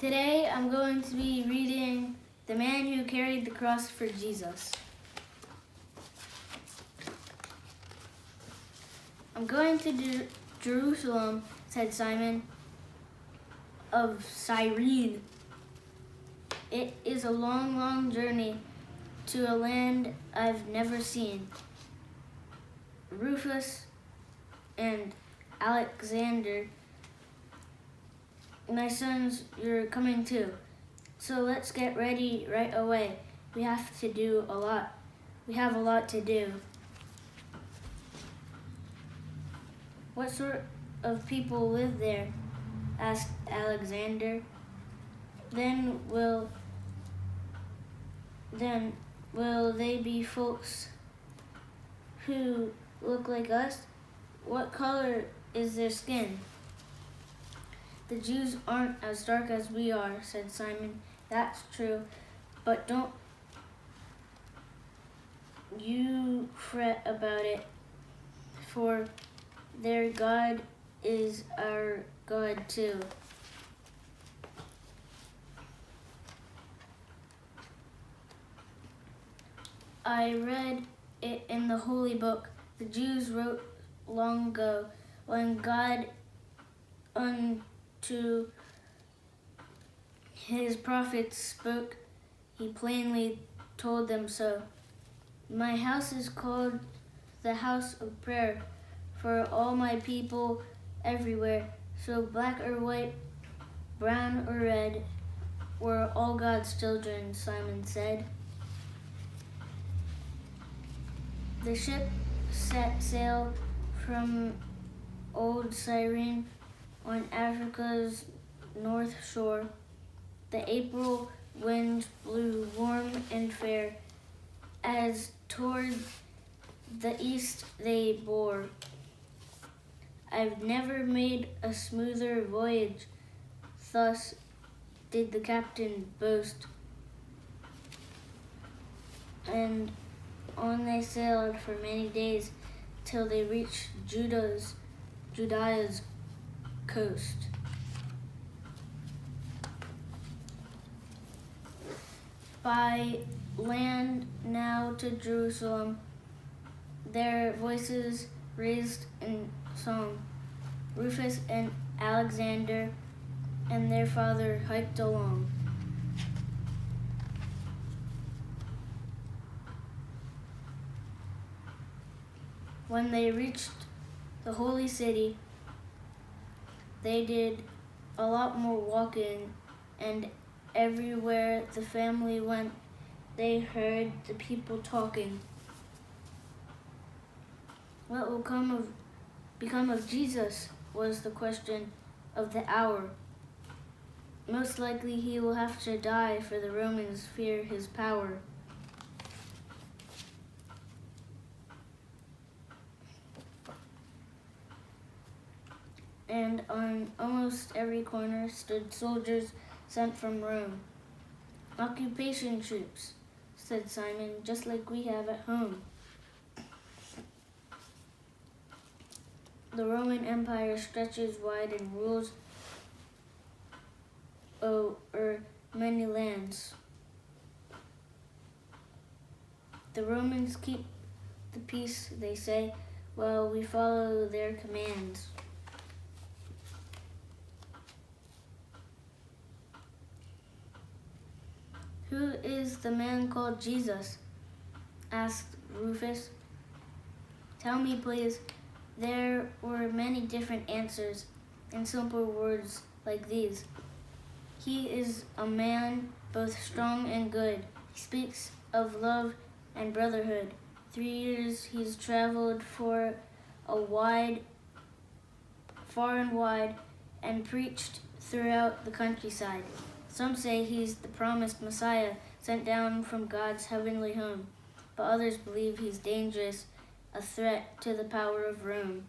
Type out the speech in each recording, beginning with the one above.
Today I'm going to be reading The Man Who Carried the Cross for Jesus. I'm going to Jerusalem, said Simon of Cyrene. It is a long, long journey to a land I've never seen. Rufus and Alexander, my sons, you're coming too. So let's get ready right away. We have a lot to do. What sort of people live there? Asked Alexander. Then will they be folks who look like us? What color is their skin? The Jews aren't as dark as we are, said Simon. That's true, but don't you fret about it, for their God is our God too. I read it in the holy book the Jews wrote long ago, when God unto his prophets spoke, he plainly told them so. My house is called the house of prayer for all my people everywhere. So black or white, brown or red, we're all God's children, Simon said. The ship set sail from old Cyrene on Africa's north shore. The April winds blew warm and fair, as toward the east they bore. I've never made a smoother voyage, thus did the captain boast. And on they sailed for many days, till they reached Judea's coast. By land now to Jerusalem, their voices raised in song. Rufus and Alexander and their father hiked along. When they reached the holy city, they did a lot more walking, and everywhere the family went, they heard the people talking. What will become of Jesus was the question of the hour. Most likely he will have to die, for the Romans fear his power. And on almost every corner stood soldiers sent from Rome. Occupation troops, said Simon, just like we have at home. The Roman Empire stretches wide and rules over many lands. The Romans keep the peace, they say, while we follow their commands. Who is the man called Jesus? Asked Rufus. Tell me, please. There were many different answers in simple words like these. He is a man both strong and good. He speaks of love and brotherhood. 3 years he's traveled far and wide, and preached throughout the countryside. Some say he's the promised Messiah sent down from God's heavenly home, but others believe he's dangerous, a threat to the power of Rome.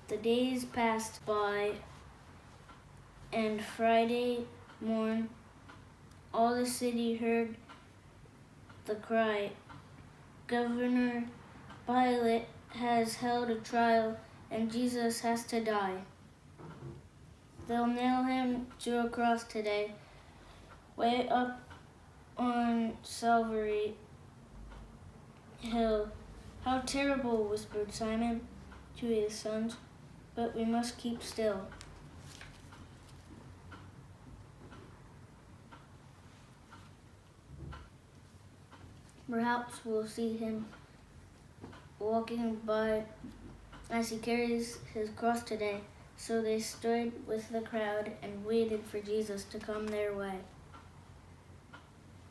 The days passed by, and Friday morn, all the city heard the cry, Governor Pilate has held a trial, and Jesus has to die. They'll nail him to a cross today, way up on Calvary Hill. How terrible, whispered Simon to his sons, but we must keep still. Perhaps we'll see him walking by as he carries his cross today. So they stood with the crowd and waited for Jesus to come their way.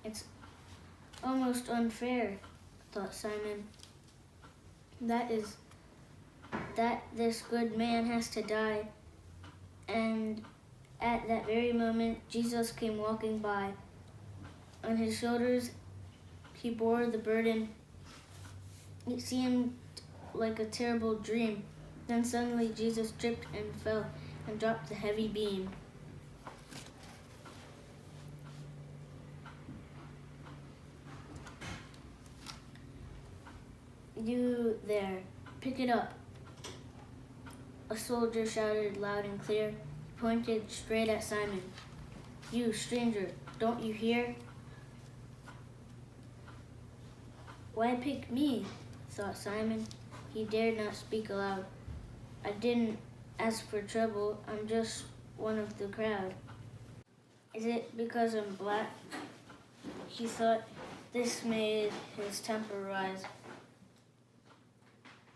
It's almost unfair, thought Simon, that this good man has to die. And at that very moment, Jesus came walking by. On his shoulders, he bore the burden. It seemed like a terrible dream. Then suddenly Jesus tripped and fell and dropped the heavy beam. You there, pick it up, a soldier shouted loud and clear. He pointed straight at Simon. You, stranger, don't you hear? Why pick me? Thought Simon. He dared not speak aloud. I didn't ask for trouble. I'm just one of the crowd. Is it because I'm black? He thought. This made his temper rise.